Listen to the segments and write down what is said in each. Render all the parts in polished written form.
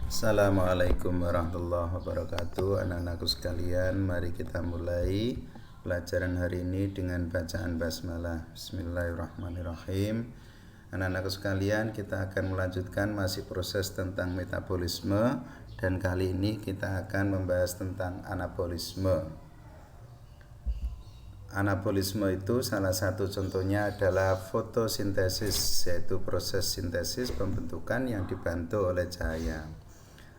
Assalamualaikum warahmatullahi wabarakatuh. Anak-anakku sekalian, mari kita mulai pelajaran hari ini dengan bacaan basmalah. Bismillahirrahmanirrahim. Anak-anakku sekalian, kita akan melanjutkan masih proses tentang metabolisme, dan kali ini kita akan membahas tentang anabolisme. Anabolisme itu salah satu contohnya adalah fotosintesis, yaitu proses sintesis pembentukan yang dibantu oleh cahaya.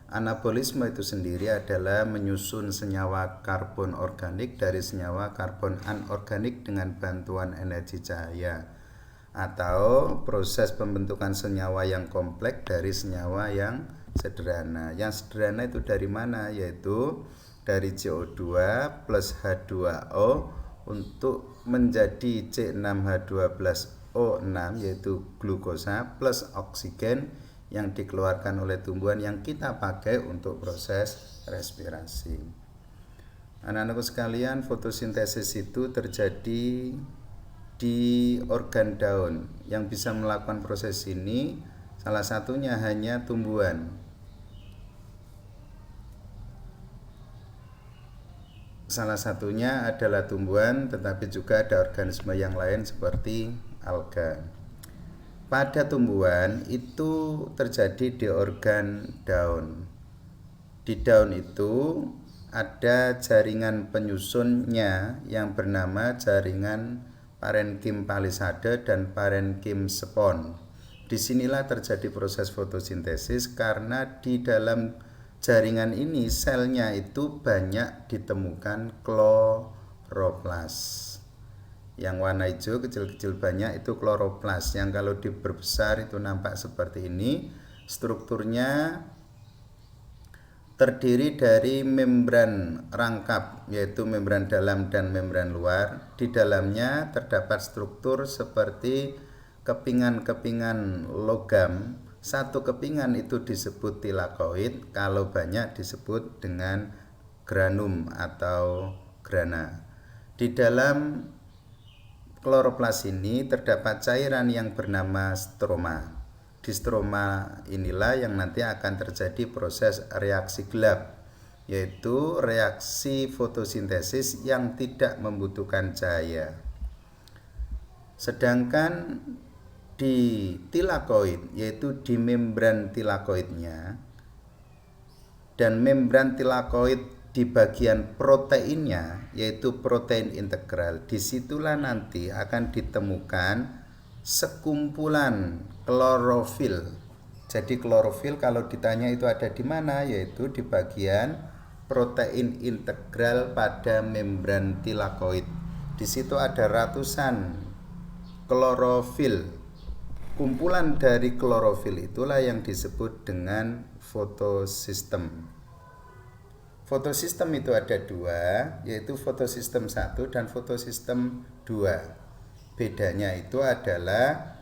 Anabolisme itu sendiri adalah menyusun senyawa karbon organik dari senyawa karbon anorganik dengan bantuan energi cahaya, atau proses pembentukan senyawa yang kompleks dari senyawa yang sederhana. Yang sederhana itu dari mana? Yaitu dari CO2 plus H2O untuk menjadi C6H12O6, yaitu glukosa plus oksigen yang dikeluarkan oleh tumbuhan yang kita pakai untuk proses respirasi. Anak-anakku sekalian, fotosintesis itu terjadi di organ daun. Yang bisa melakukan proses ini salah satunya hanya tumbuhan. Salah satunya adalah tumbuhan, tetapi juga ada organisme yang lain seperti alga. Pada tumbuhan itu terjadi di organ daun. Di daun itu ada jaringan penyusunnya yang bernama jaringan parenkim palisade dan parenkim spons. Disinilah terjadi proses fotosintesis karena di dalam jaringan ini selnya itu banyak ditemukan kloroplas. Yang warna hijau kecil-kecil banyak itu kloroplas, yang kalau diperbesar itu nampak seperti ini. Strukturnya terdiri dari membran rangkap, yaitu membran dalam dan membran luar. Di dalamnya terdapat struktur seperti kepingan-kepingan logam. Satu kepingan itu disebut tilakoid, kalau banyak disebut dengan granum atau grana. Di dalam kloroplas ini terdapat cairan yang bernama stroma. Di stroma inilah yang nanti akan terjadi proses reaksi gelap, yaitu reaksi fotosintesis yang tidak membutuhkan cahaya. Sedangkan di tilakoid, yaitu di membran tilakoidnya, dan membran tilakoid di bagian proteinnya, yaitu protein integral, disitulah nanti akan ditemukan sekumpulan klorofil. Jadi klorofil kalau ditanya itu ada di mana, yaitu di bagian protein integral pada membran tilakoid. Di situ ada ratusan klorofil. Kumpulan dari klorofil itulah yang disebut dengan fotosistem. Fotosistem itu ada dua, yaitu fotosistem 1 dan fotosistem 2. Bedanya itu adalah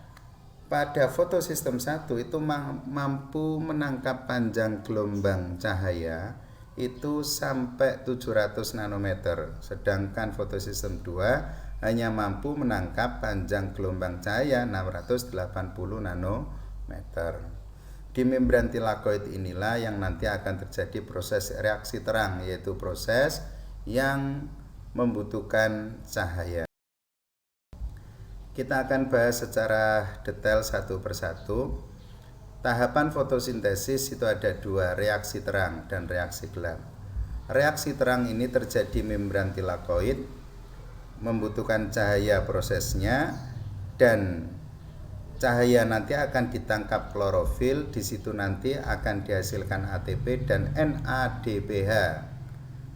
pada fotosistem 1 itu mampu menangkap panjang gelombang cahaya itu sampai 700 nanometer, sedangkan fotosistem 2 hanya mampu menangkap panjang gelombang cahaya 680 nanometer. Di membran tilakoid inilah yang nanti akan terjadi proses reaksi terang, yaitu proses yang membutuhkan cahaya. Kita akan bahas secara detail satu persatu. Tahapan fotosintesis itu ada dua, reaksi terang dan reaksi gelap. Reaksi terang ini terjadi membran tilakoid, membutuhkan cahaya prosesnya, dan cahaya nanti akan ditangkap klorofil. Di situ nanti akan dihasilkan ATP dan NADPH.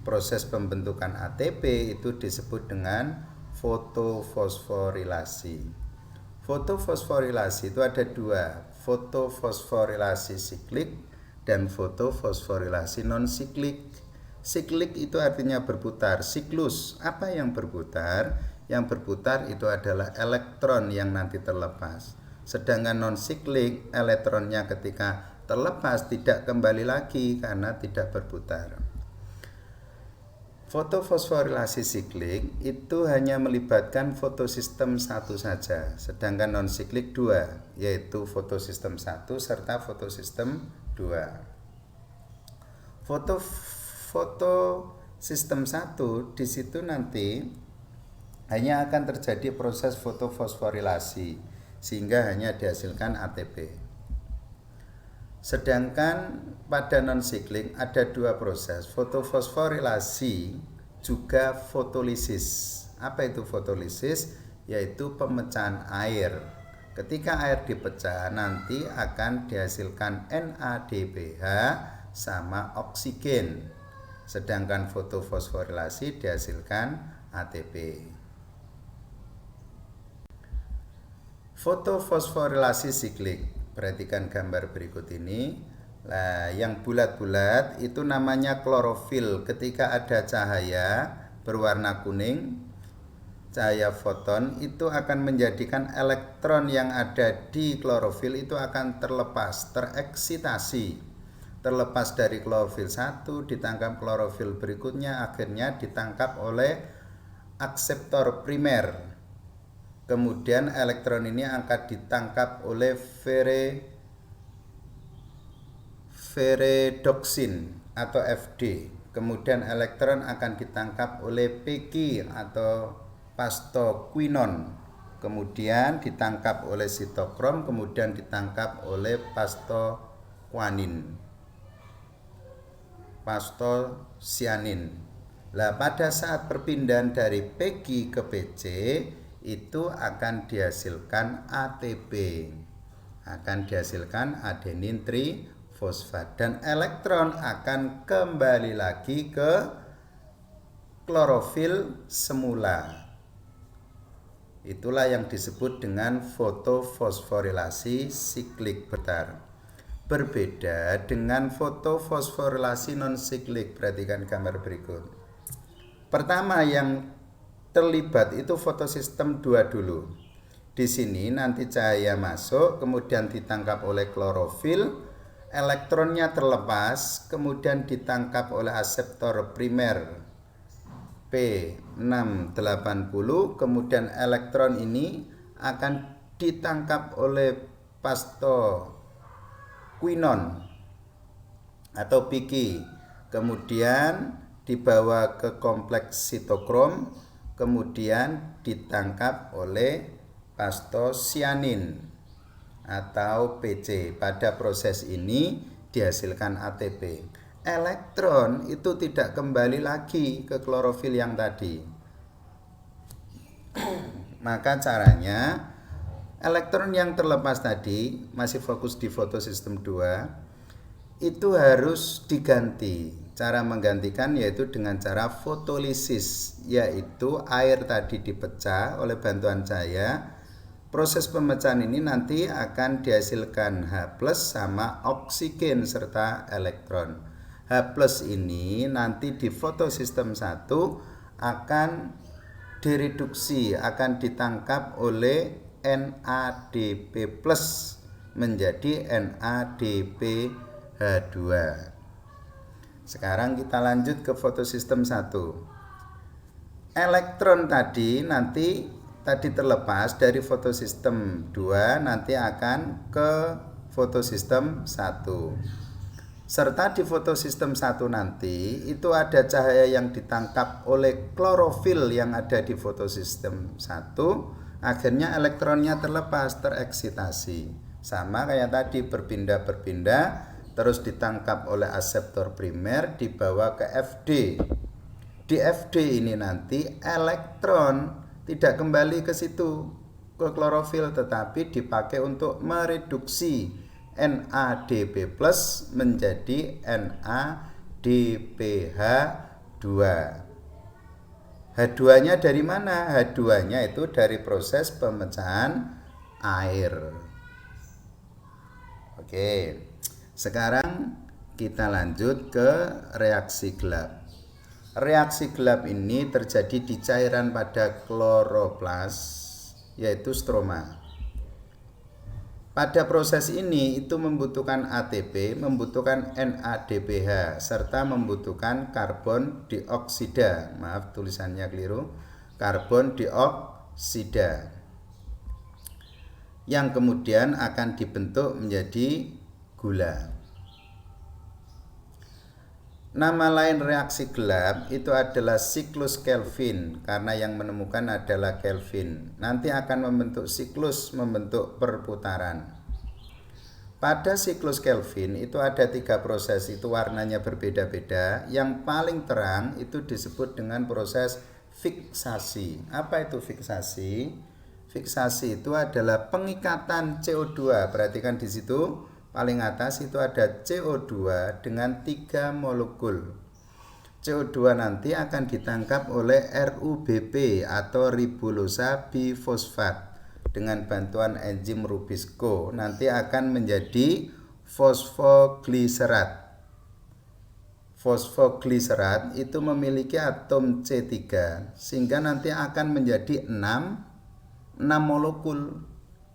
Proses pembentukan ATP itu disebut dengan fotofosforilasi. Fotofosforilasi itu ada dua, fotofosforilasi siklik dan fotofosforilasi non-siklik. Siklik itu artinya berputar. Siklus, apa yang berputar? Yang berputar itu adalah elektron yang nanti terlepas. Sedangkan non-siklik, elektronnya ketika terlepas tidak kembali lagi karena tidak berputar. Fotofosforilasi siklik itu hanya melibatkan fotosistem 1 saja, sedangkan non-siklik 2, yaitu fotosistem 1 serta fotosistem 2. Foto sistem 1 di situ nanti hanya akan terjadi proses fotofosforilasi sehingga hanya dihasilkan ATP. Sedangkan pada non-siklik ada dua proses, fotofosforilasi juga fotolisis. Apa itu fotolisis? Yaitu pemecahan air. Ketika air dipecah nanti akan dihasilkan NADPH sama oksigen. Sedangkan fotofosforilasi dihasilkan ATP. Fotofosforilasi siklik. Perhatikan gambar berikut ini. Nah, yang bulat-bulat itu namanya klorofil. Ketika ada cahaya berwarna kuning, cahaya foton itu akan menjadikan elektron yang ada di klorofil itu akan terlepas, tereksitasi. Terlepas dari klorofil 1 ditangkap klorofil berikutnya, akhirnya ditangkap oleh akseptor primer. Kemudian elektron ini akan ditangkap oleh ferredoksin atau Fd. Kemudian elektron akan ditangkap oleh Pg atau pastoquinon, kemudian ditangkap oleh sitokrom, kemudian ditangkap oleh pastosianin. Nah, pada saat perpindahan dari Pg ke Pc itu akan dihasilkan ATP, akan dihasilkan adenin trifosfat, dan elektron akan kembali lagi ke klorofil semula. Itulah yang disebut dengan fotofosforilasi siklik. Berbeda dengan fotofosforilasi non-siklik. Perhatikan gambar berikut. Pertama yang terlibat itu fotosistem 2 dulu. Di sini nanti cahaya masuk, kemudian ditangkap oleh klorofil, elektronnya terlepas, kemudian ditangkap oleh aseptor primer P680, kemudian elektron ini akan ditangkap oleh pastoquinon atau Pg, kemudian dibawa ke kompleks sitokrom, kemudian ditangkap oleh pastosianin atau Pc. Pada proses ini dihasilkan ATP. Elektron itu tidak kembali lagi ke klorofil yang tadi. Maka caranya elektron yang terlepas tadi, masih fokus di fotosistem 2, itu harus diganti. Cara menggantikan yaitu dengan cara fotolisis, yaitu air tadi dipecah oleh bantuan cahaya. Proses pemecahan ini nanti akan dihasilkan H+ sama oksigen serta elektron. H+ ini nanti di fotosistem 1 akan direduksi, akan ditangkap oleh NADP+ menjadi NADPH2. Sekarang kita lanjut ke fotosistem 1. Elektron tadi terlepas dari fotosistem 2 nanti akan ke fotosistem 1. Serta di fotosistem 1 nanti itu ada cahaya yang ditangkap oleh klorofil yang ada di fotosistem 1, akhirnya elektronnya terlepas, tereksitasi. Sama kayak tadi, berpindah-berpindah, terus ditangkap oleh aseptor primer, dibawa ke Fd. Di Fd ini nanti elektron tidak kembali ke situ, ke klorofil, tetapi dipakai untuk mereduksi NADP+ menjadi NADPH2. H2-nya dari mana? H2-nya itu dari proses pemecahan air. Oke, sekarang kita lanjut ke reaksi gelap. Reaksi gelap ini terjadi di cairan pada kloroplas, yaitu stroma. Pada proses ini itu membutuhkan ATP, membutuhkan NADPH, serta membutuhkan karbon dioksida. Maaf tulisannya keliru. Karbon dioksida. Yang kemudian akan dibentuk menjadi gula. Nama lain reaksi gelap itu adalah siklus Kelvin, karena yang menemukan adalah Kelvin. Nanti akan membentuk siklus, membentuk perputaran. Pada siklus Kelvin itu ada 3 proses, itu warnanya berbeda-beda. Yang paling terang itu disebut dengan proses fiksasi. Apa itu fiksasi? Fiksasi itu adalah pengikatan CO2. Perhatikan di situ, paling atas itu ada CO2 dengan 3 molekul. CO2 nanti akan ditangkap oleh RuBP atau ribulosa bifosfat dengan bantuan enzim Rubisco, nanti akan menjadi fosfogliserat. Fosfogliserat itu memiliki atom C3 sehingga nanti akan menjadi 6 molekul.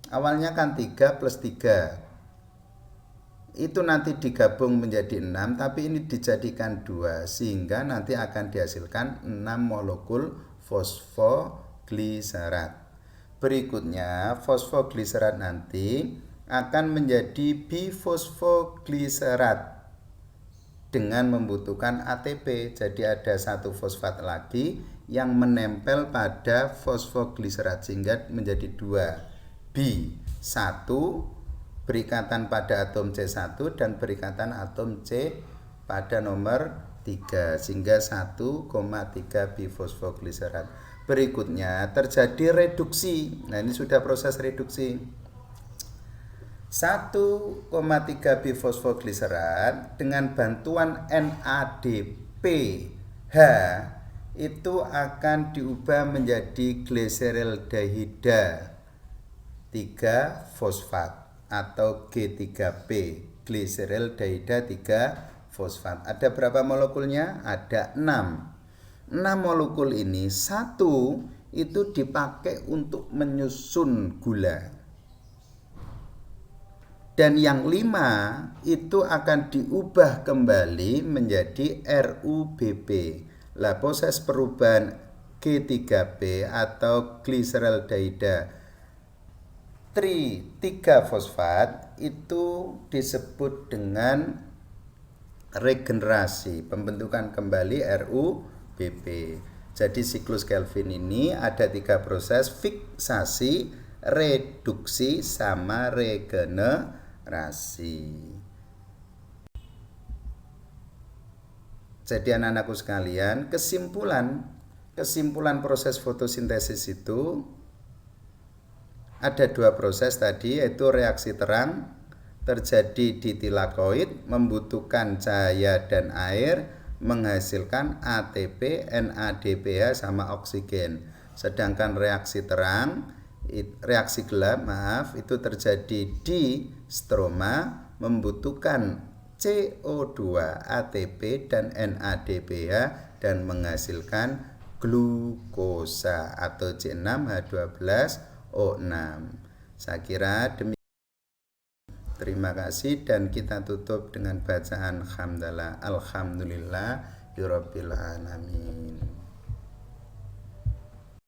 Awalnya kan 3 plus 3. Itu nanti digabung menjadi 6, tapi ini dijadikan 2 sehingga nanti akan dihasilkan 6 molekul fosfogliserat. Berikutnya fosfogliserat nanti akan menjadi bifosfogliserat dengan membutuhkan ATP. Jadi ada satu fosfat lagi yang menempel pada fosfogliserat sehingga menjadi 2. B1 berikatan pada atom C1 dan berikatan atom C pada nomor 3 sehingga 1,3 bifosfogliserat. Berikutnya terjadi reduksi. Nah, ini sudah proses reduksi. 1,3 bifosfogliserat dengan bantuan NADPH itu akan diubah menjadi glyceraldehida 3 fosfat atau G3P, glyceraldehida 3 fosfat. Ada berapa molekulnya? Ada 6. 6 molekul ini, 1 itu dipakai untuk menyusun gula. Dan yang 5 itu akan diubah kembali menjadi RuBP. Lah, proses perubahan G3P atau glyceraldehida 3 fosfat itu disebut dengan regenerasi, pembentukan kembali RuBP. Jadi siklus Kelvin ini ada 3 proses: fiksasi, reduksi, sama regenerasi. Jadi anak-anakku sekalian, kesimpulan proses fotosintesis itu ada 2 proses tadi, yaitu reaksi terang terjadi di tilakoid, membutuhkan cahaya dan air, menghasilkan ATP, NADPH sama oksigen. Sedangkan reaksi gelap itu terjadi di stroma, membutuhkan CO2, ATP dan NADPH dan menghasilkan glukosa atau C6H12O6. Saya kira demikian. Terima kasih, dan kita tutup dengan bacaan hamdalah alhamdulillah rabbil alamin.